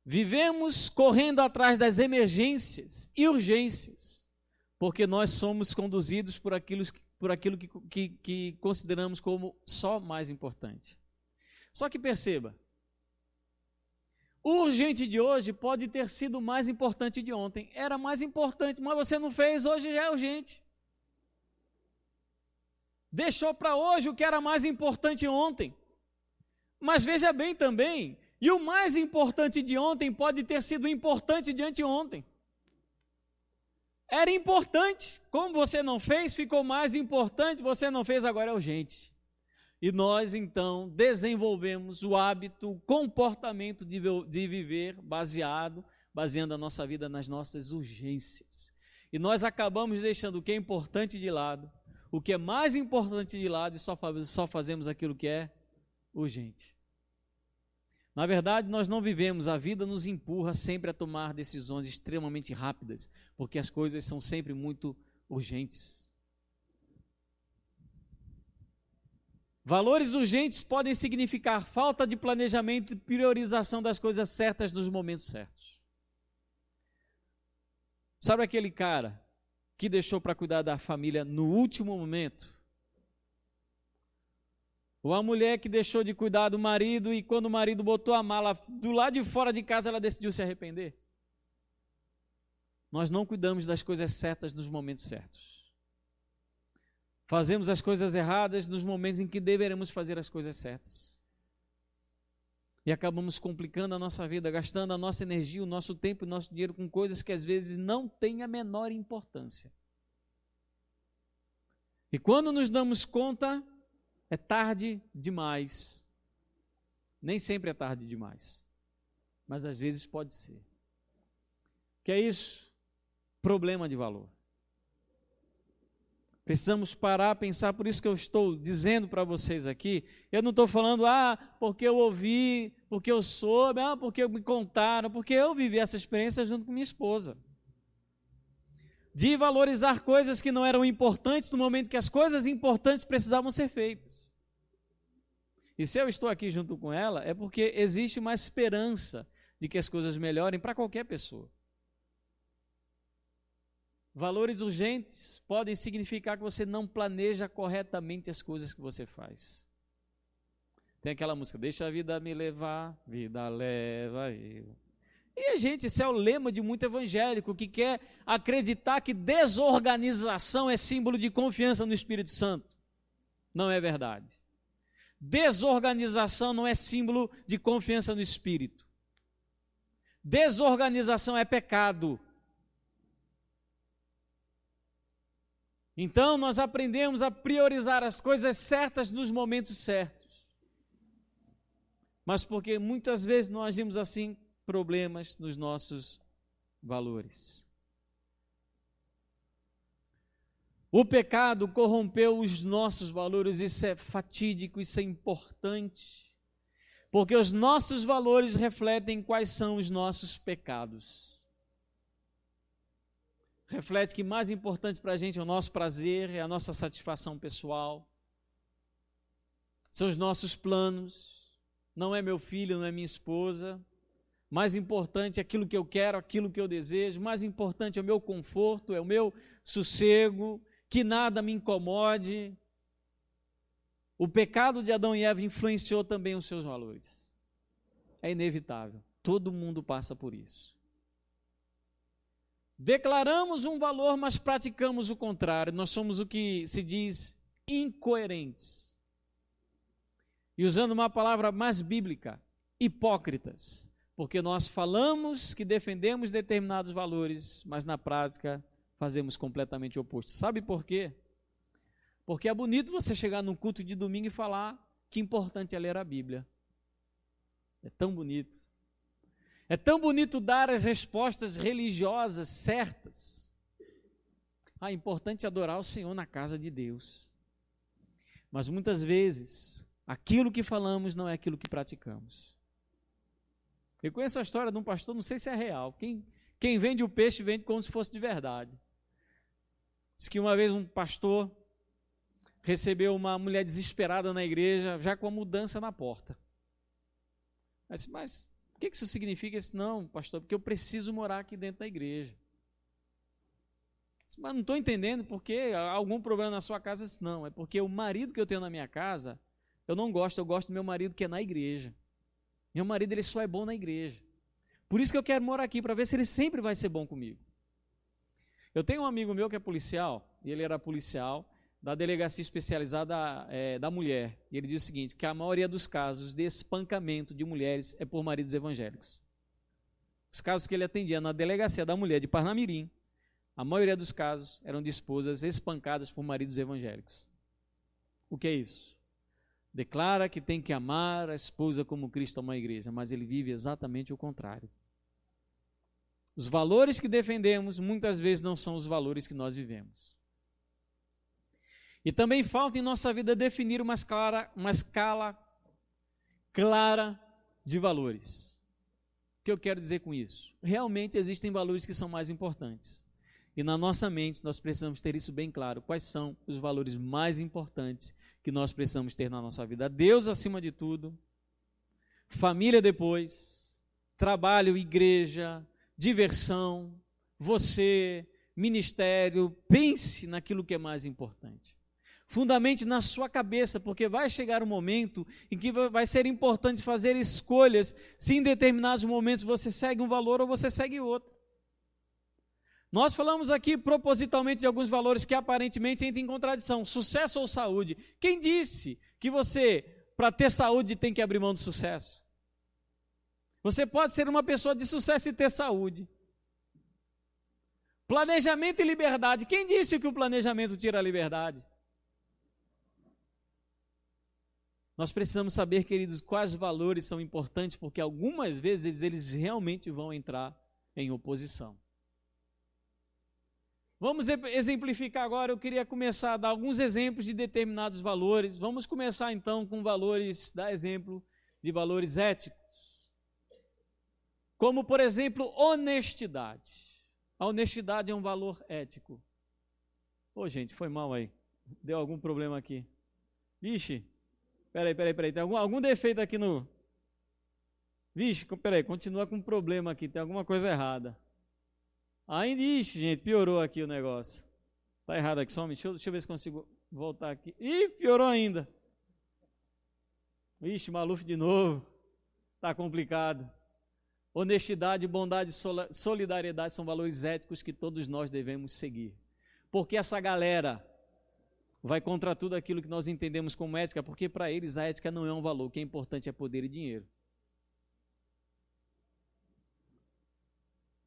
Vivemos correndo atrás das emergências e urgências, porque nós somos conduzidos por aquilo que consideramos como só mais importante. Só que perceba, o urgente de hoje pode ter sido mais importante de ontem. Era mais importante, mas você não fez, hoje já é urgente. Deixou para hoje o que era mais importante ontem. Mas veja bem também, e o mais importante de ontem pode ter sido importante de anteontem. Era importante, como você não fez, ficou mais importante, você não fez, agora é urgente. E nós então desenvolvemos o hábito, o comportamento de viver baseando a nossa vida nas nossas urgências. E nós acabamos deixando o que é importante de lado, o que é mais importante de lado, e só fazemos aquilo que é urgente. Na verdade, nós não vivemos, a vida nos empurra sempre a tomar decisões extremamente rápidas, porque as coisas são sempre muito urgentes. Valores urgentes podem significar falta de planejamento e priorização das coisas certas nos momentos certos. Sabe aquele cara que deixou para cuidar da família no último momento? Ou a mulher que deixou de cuidar do marido e quando o marido botou a mala do lado de fora de casa, ela decidiu se arrepender? Nós não cuidamos das coisas certas nos momentos certos. Fazemos as coisas erradas nos momentos em que deveremos fazer as coisas certas. E acabamos complicando a nossa vida, gastando a nossa energia, o nosso tempo e o nosso dinheiro com coisas que às vezes não têm a menor importância. E quando nos damos conta, é tarde demais. Nem sempre é tarde demais, mas às vezes pode ser. Que é isso? Problema de valor. Precisamos parar, pensar, por isso que eu estou dizendo para vocês aqui, eu não estou falando, porque eu ouvi, porque eu soube, porque me contaram, porque eu vivi essa experiência junto com minha esposa. De valorizar coisas que não eram importantes no momento que as coisas importantes precisavam ser feitas. E se eu estou aqui junto com ela, é porque existe uma esperança de que as coisas melhorem para qualquer pessoa. Valores urgentes podem significar que você não planeja corretamente as coisas que você faz. Tem aquela música, deixa a vida me levar, vida leva eu. E, gente, esse é o lema de muito evangélico que quer acreditar que desorganização é símbolo de confiança no Espírito Santo. Não é verdade. Desorganização não é símbolo de confiança no Espírito. Desorganização é pecado. Então, nós aprendemos a priorizar as coisas certas nos momentos certos. Mas porque muitas vezes não agimos assim, problemas nos nossos valores. O pecado corrompeu os nossos valores, isso é fatídico, isso é importante, porque os nossos valores refletem quais são os nossos pecados. Reflete que mais importante para a gente é o nosso prazer, é a nossa satisfação pessoal, são os nossos planos, não é meu filho, não é minha esposa. Mais importante é aquilo que eu quero, aquilo que eu desejo, mais importante é o meu conforto, é o meu sossego, que nada me incomode. O pecado de Adão e Eva influenciou também os seus valores. É inevitável, todo mundo passa por isso. Declaramos um valor, mas praticamos o contrário, nós somos o que se diz incoerentes. E usando uma palavra mais bíblica, hipócritas. Porque nós falamos que defendemos determinados valores, mas na prática fazemos completamente o oposto. Sabe por quê? Porque é bonito você chegar num culto de domingo e falar que importante é ler a Bíblia. É tão bonito. É tão bonito dar as respostas religiosas certas. É importante adorar o Senhor na casa de Deus. Mas muitas vezes, aquilo que falamos não é aquilo que praticamos. Eu conheço a história de um pastor, não sei se é real. Quem vende o peixe vende como se fosse de verdade. Diz que uma vez um pastor recebeu uma mulher desesperada na igreja, já com a mudança na porta. Mas o que isso significa? Eu disse, não, pastor, porque eu preciso morar aqui dentro da igreja. Disse, mas não estou entendendo, porque há algum problema na sua casa? Eu disse, não, é porque o marido que eu tenho na minha casa, eu não gosto, eu gosto do meu marido que é na igreja. Meu marido, ele só é bom na igreja. Por isso que eu quero morar aqui, para ver se ele sempre vai ser bom comigo. Eu tenho um amigo meu que é policial, e ele era policial da delegacia especializada da mulher. E ele diz o seguinte, que a maioria dos casos de espancamento de mulheres é por maridos evangélicos. Os casos que ele atendia na delegacia da mulher de Parnamirim, a maioria dos casos eram de esposas espancadas por maridos evangélicos. O que é isso? Declara que tem que amar a esposa como Cristo ama a igreja, mas ele vive exatamente o contrário. Os valores que defendemos muitas vezes não são os valores que nós vivemos. E também falta em nossa vida definir uma escala clara de valores. O que eu quero dizer com isso? Realmente existem valores que são mais importantes. E na nossa mente nós precisamos ter isso bem claro. Quais são os valores mais importantes que nós precisamos ter na nossa vida? Deus acima de tudo, família depois, trabalho, igreja, diversão, você, ministério. Pense naquilo que é mais importante. Fundamente na sua cabeça, porque vai chegar um momento em que vai ser importante fazer escolhas, se em determinados momentos você segue um valor ou você segue outro. Nós falamos aqui propositalmente de alguns valores que aparentemente entram em contradição. Sucesso ou saúde? Quem disse que você, para ter saúde, tem que abrir mão do sucesso? Você pode ser uma pessoa de sucesso e ter saúde. Planejamento e liberdade. Quem disse que o planejamento tira a liberdade? Nós precisamos saber, queridos, quais valores são importantes, porque algumas vezes eles realmente vão entrar em oposição. Vamos exemplificar agora. Eu queria começar a dar alguns exemplos de determinados valores. Vamos começar então com valores, dar exemplo de valores éticos. Como, por exemplo, honestidade. A honestidade é um valor ético. Ô, gente, foi mal aí. Deu algum problema aqui. Vixe. Peraí. Tem algum defeito aqui no... Vixe, peraí, continua com problema aqui. Tem alguma coisa errada. Ainda, ixi, gente, piorou aqui o negócio. Tá errado aqui, some. Deixa eu ver se consigo voltar aqui. Ih, piorou ainda. Ixi, Maluf de novo. Tá complicado. Honestidade, bondade, solidariedade são valores éticos que todos nós devemos seguir. Porque essa galera vai contra tudo aquilo que nós entendemos como ética, porque para eles a ética não é um valor, o que é importante é poder e dinheiro.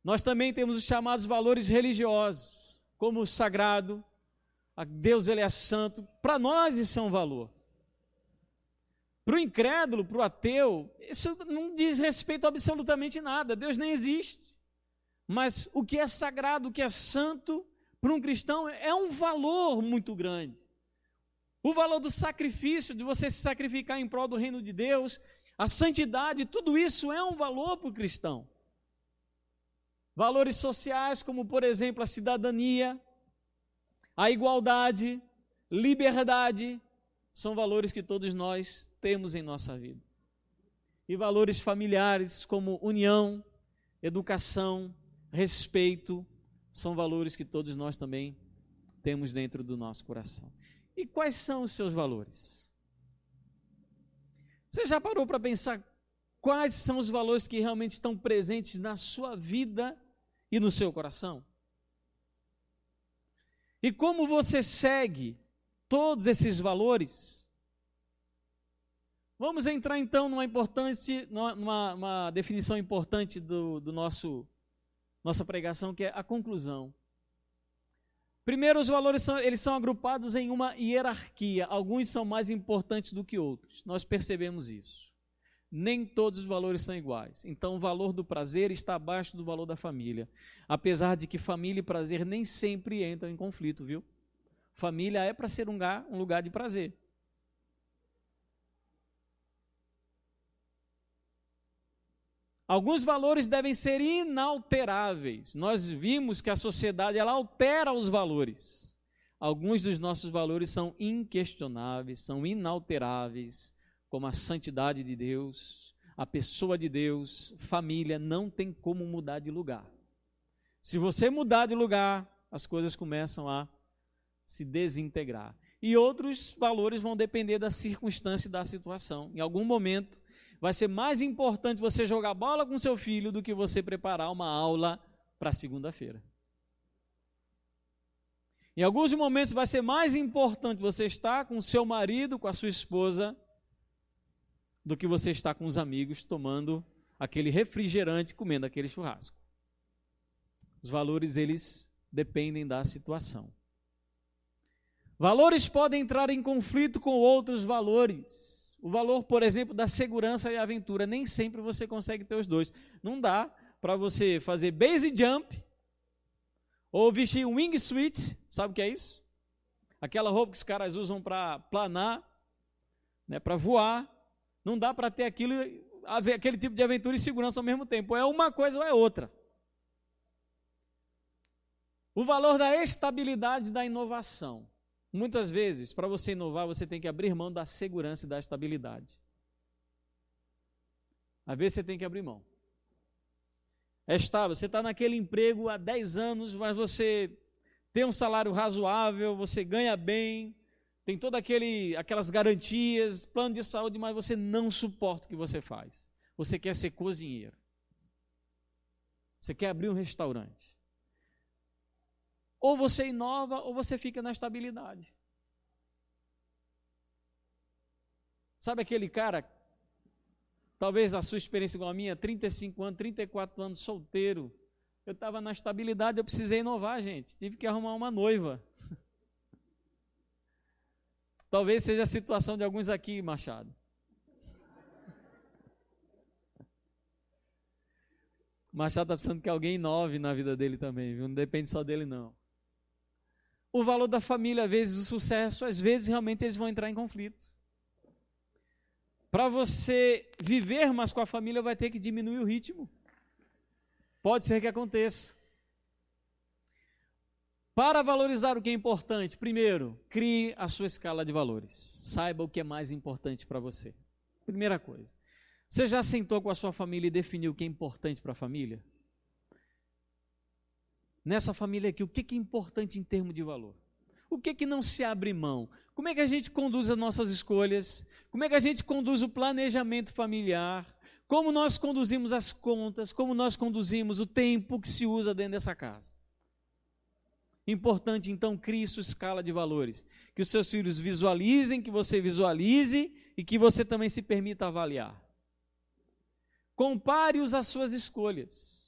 Nós também temos os chamados valores religiosos, como o sagrado, Deus ele é santo. Para nós isso é um valor. Para o incrédulo, para o ateu, isso não diz respeito a absolutamente nada, Deus nem existe. Mas o que é sagrado, o que é santo, para um cristão é um valor muito grande. O valor do sacrifício, de você se sacrificar em prol do reino de Deus, a santidade, tudo isso é um valor para o cristão. Valores sociais, como por exemplo a cidadania, a igualdade, liberdade, são valores que todos nós temos em nossa vida. E valores familiares, como união, educação, respeito, são valores que todos nós também temos dentro do nosso coração. E quais são os seus valores? Você já parou para pensar quais são os valores que realmente estão presentes na sua vida e no seu coração? E como você segue todos esses valores? Vamos entrar então numa definição importante do nossa pregação, que é a conclusão. Primeiro, os valores eles são agrupados em uma hierarquia. Alguns são mais importantes do que outros. Nós percebemos isso. Nem todos os valores são iguais. Então, o valor do prazer está abaixo do valor da família. Apesar de que família e prazer nem sempre entram em conflito, viu? Família é para ser um lugar de prazer. Alguns valores devem ser inalteráveis. Nós vimos que a sociedade ela altera os valores. Alguns dos nossos valores são inquestionáveis, são inalteráveis, como a santidade de Deus, a pessoa de Deus, família, não tem como mudar de lugar. Se você mudar de lugar, as coisas começam a se desintegrar. E outros valores vão depender da circunstância e da situação. Em algum momento, vai ser mais importante você jogar bola com seu filho do que você preparar uma aula para segunda-feira. Em alguns momentos vai ser mais importante você estar com seu marido, com a sua esposa, do que você estar com os amigos tomando aquele refrigerante, comendo aquele churrasco. Os valores, eles dependem da situação. Valores podem entrar em conflito com outros valores. O valor, por exemplo, da segurança e aventura, nem sempre você consegue ter os dois. Não dá para você fazer base jump ou vestir um wingsuit, sabe o que é isso? Aquela roupa que os caras usam para planar, né, para voar. Não dá para ter aquilo aquele tipo de aventura e segurança ao mesmo tempo. Ou é uma coisa ou é outra. O valor da estabilidade e da inovação. Muitas vezes, para você inovar, você tem que abrir mão da segurança e da estabilidade. Às vezes você tem que abrir mão. É estável, você está naquele emprego há 10 anos, mas você tem um salário razoável, você ganha bem, tem todas aquelas garantias, plano de saúde, mas você não suporta o que você faz. Você quer ser cozinheiro. Você quer abrir um restaurante. Ou você inova, ou você fica na estabilidade. Sabe aquele cara, talvez a sua experiência igual a minha, 35 anos, 34 anos, solteiro. Eu estava na estabilidade, eu precisei inovar, gente. Tive que arrumar uma noiva. Talvez seja a situação de alguns aqui, Machado. Machado está precisando que alguém inove na vida dele também, viu? Não depende só dele, não. O valor da família, às vezes, o sucesso, às vezes, realmente eles vão entrar em conflito. Para você viver mais com a família, vai ter que diminuir o ritmo. Pode ser que aconteça. Para valorizar o que é importante, primeiro, crie a sua escala de valores. Saiba o que é mais importante para você. Primeira coisa. Você já sentou com a sua família e definiu o que é importante para a família? Nessa família aqui, o que é importante em termos de valor? O que não se abre mão? Como é que a gente conduz as nossas escolhas? Como é que a gente conduz o planejamento familiar? Como nós conduzimos as contas? Como nós conduzimos o tempo que se usa dentro dessa casa? Importante, então, crie sua escala de valores. Que os seus filhos visualizem, que você visualize e que você também se permita avaliar. Compare-os às suas escolhas.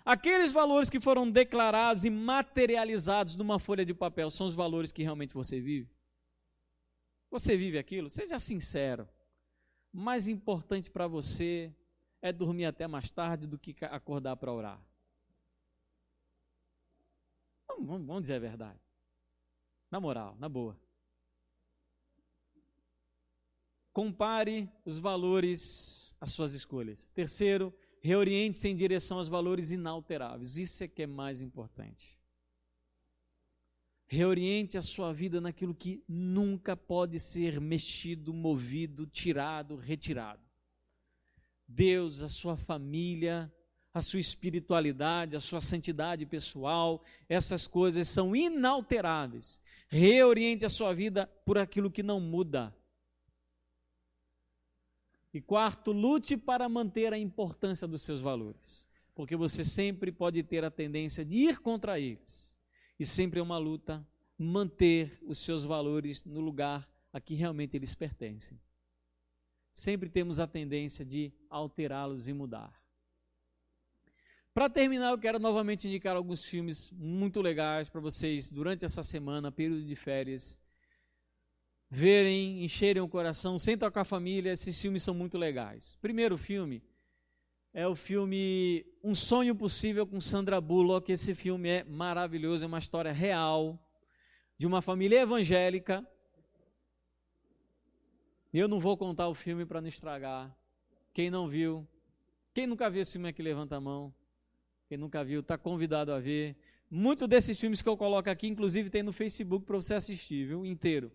Aqueles valores que foram declarados e materializados numa folha de papel são os valores que realmente você vive? Você vive aquilo? Seja sincero. O mais importante para você é dormir até mais tarde do que acordar para orar. Vamos dizer a verdade. Na moral, na boa. Compare os valores às suas escolhas. Terceiro, reoriente-se em direção aos valores inalteráveis. Isso é que é mais importante. Reoriente a sua vida naquilo que nunca pode ser mexido, movido, tirado, retirado. Deus, a sua família, a sua espiritualidade, a sua santidade pessoal, essas coisas são inalteráveis. Reoriente a sua vida por aquilo que não muda. E quarto, lute para manter a importância dos seus valores, porque você sempre pode ter a tendência de ir contra eles. E sempre é uma luta manter os seus valores no lugar a que realmente eles pertencem. Sempre temos a tendência de alterá-los e mudar. Para terminar, eu quero novamente indicar alguns filmes muito legais para vocês durante essa semana, período de férias, verem, encherem o coração, sentam com a família. Esses filmes são muito legais. Primeiro filme é o filme Um Sonho Possível com Sandra Bullock. Esse filme é maravilhoso, é uma história real de uma família evangélica. Eu não vou contar o filme para não estragar. Quem não viu, quem nunca viu esse filme aqui, levanta a mão. Quem nunca viu, está convidado a ver. Muitos desses filmes que eu coloco aqui, inclusive tem no Facebook para você assistir, viu, inteiro.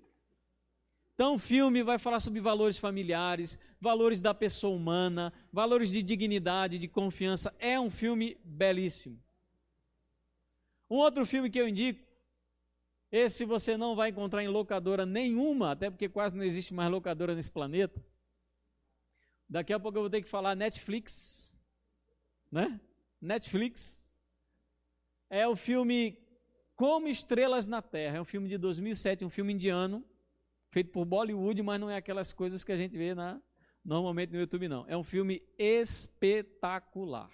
Então o filme vai falar sobre valores familiares, valores da pessoa humana, valores de dignidade, de confiança. É um filme belíssimo. Um outro filme que eu indico, esse você não vai encontrar em locadora nenhuma, até porque quase não existe mais locadora nesse planeta. Daqui a pouco eu vou ter que falar Netflix, né? Netflix. É o filme Como Estrelas na Terra. É um filme de 2007, um filme indiano, feito por Bollywood, mas não é aquelas coisas que a gente vê normalmente no YouTube, não. É um filme espetacular.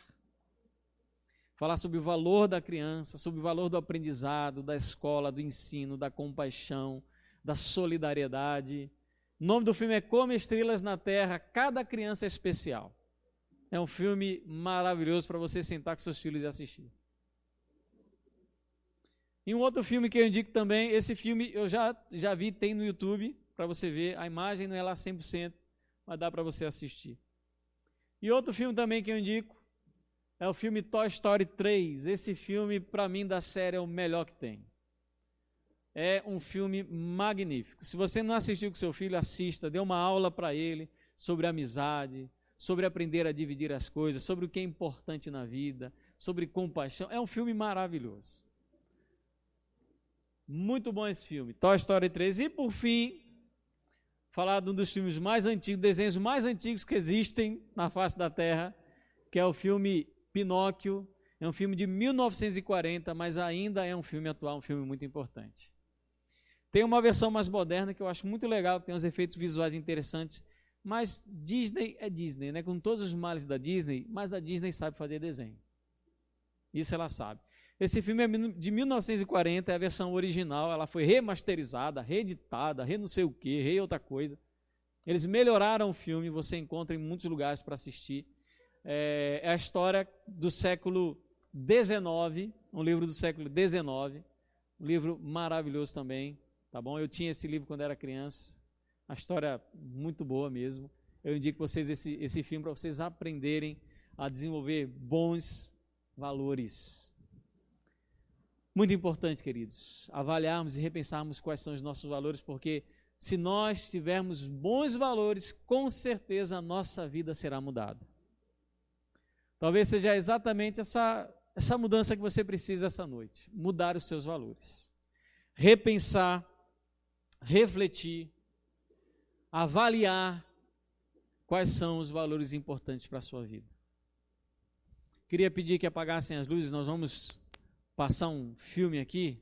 Falar sobre o valor da criança, sobre o valor do aprendizado, da escola, do ensino, da compaixão, da solidariedade. O nome do filme é Como Estrelas na Terra, Cada Criança é Especial. É um filme maravilhoso para você sentar com seus filhos e assistir. E um outro filme que eu indico também, esse filme eu já vi, tem no YouTube, para você ver, a imagem não é lá 100%, mas dá para você assistir. E outro filme também que eu indico é o filme Toy Story 3. Esse filme, para mim, da série é o melhor que tem. É um filme magnífico. Se você não assistiu com seu filho, assista. Dê uma aula para ele sobre amizade, sobre aprender a dividir as coisas, sobre o que é importante na vida, sobre compaixão. É um filme maravilhoso. Muito bom esse filme, Toy Story 3. E, por fim, falar de um dos filmes mais antigos, desenhos mais antigos que existem na face da Terra, que é o filme Pinóquio. É um filme de 1940, mas ainda é um filme atual, um filme muito importante. Tem uma versão mais moderna que eu acho muito legal, tem uns efeitos visuais interessantes, mas Disney é Disney, né? Com todos os males da Disney, mas a Disney sabe fazer desenho. Isso ela sabe. Esse filme é de 1940, é a versão original, ela foi remasterizada, reeditada, não sei o que, outra coisa. Eles melhoraram o filme, você encontra em muitos lugares para assistir. É a história do século XIX, um livro do século XIX, um livro maravilhoso também, tá bom? Eu tinha esse livro quando era criança, uma história muito boa mesmo. Eu indico vocês esse filme para vocês aprenderem a desenvolver bons valores. Muito importante, queridos, avaliarmos e repensarmos quais são os nossos valores, porque se nós tivermos bons valores, com certeza a nossa vida será mudada. Talvez seja exatamente essa mudança que você precisa essa noite, mudar os seus valores. Repensar, refletir, avaliar quais são os valores importantes para a sua vida. Queria pedir que apagassem as luzes, nós vamos passar um filme aqui.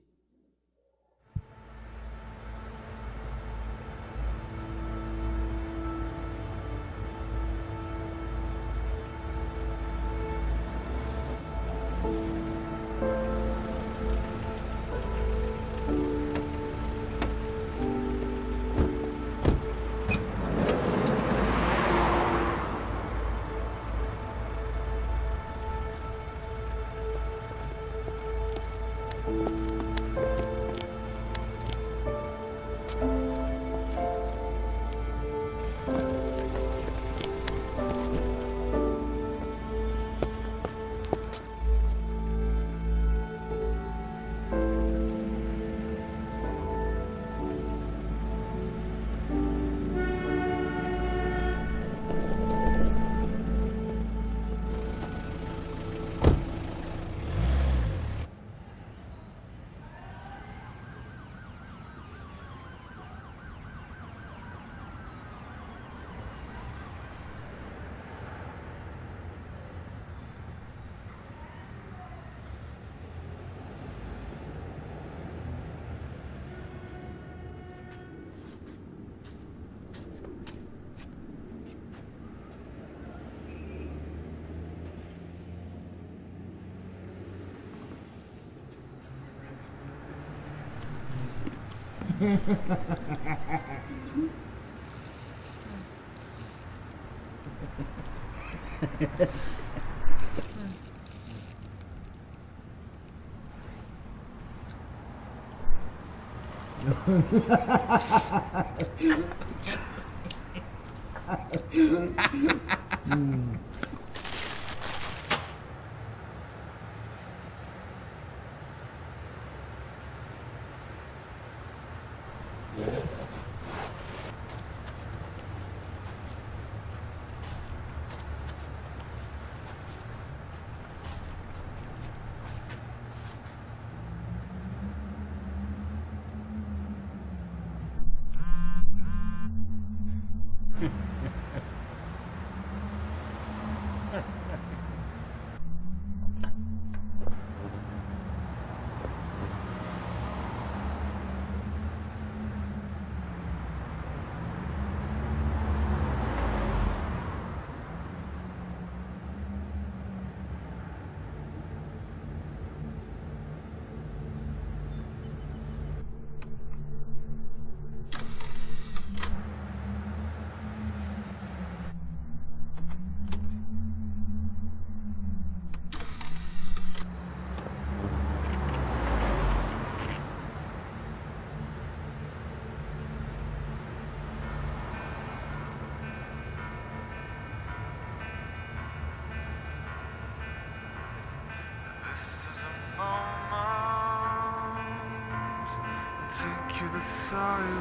you the silence.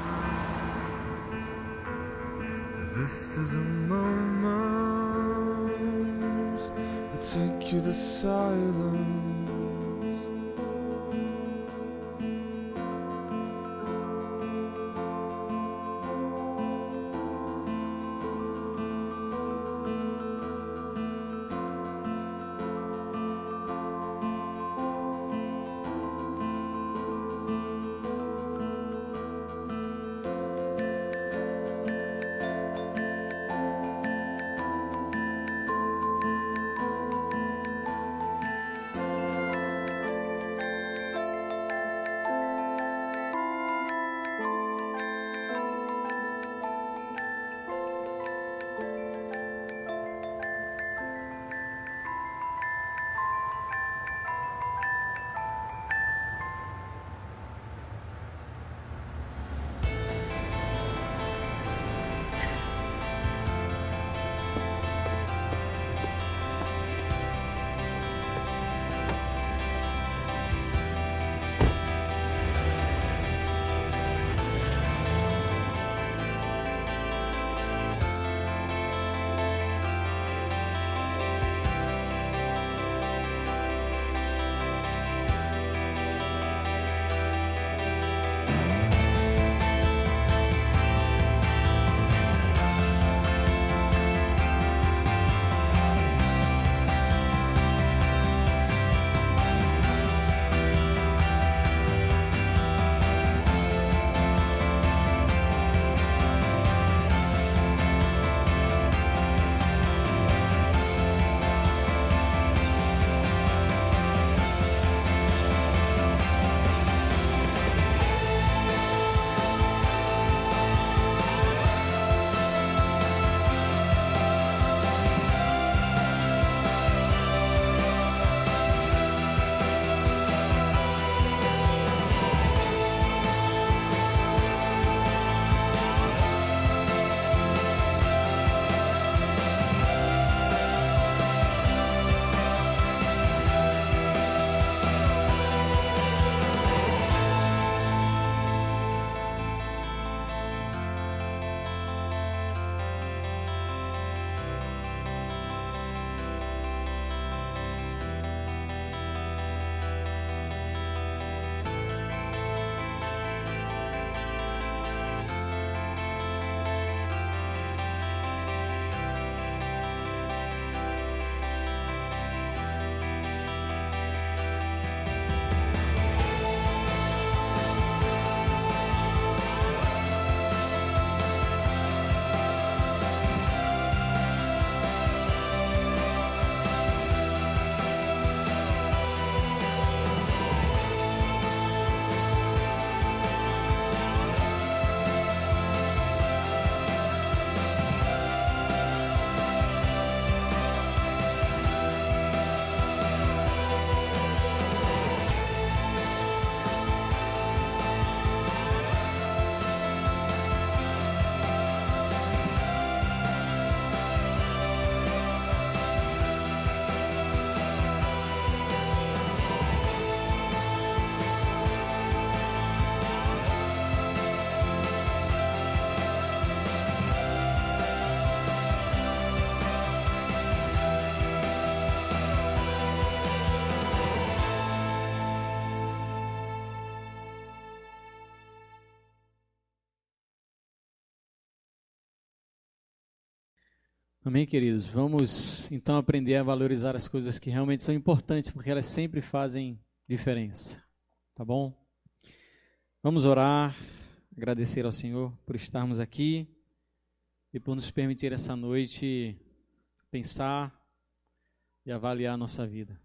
This is a moment. I take you the silence. Amém, queridos? Vamos então aprender a valorizar as coisas que realmente são importantes, porque elas sempre fazem diferença, tá bom? Vamos orar, agradecer ao Senhor por estarmos aqui e por nos permitir essa noite pensar e avaliar a nossa vida.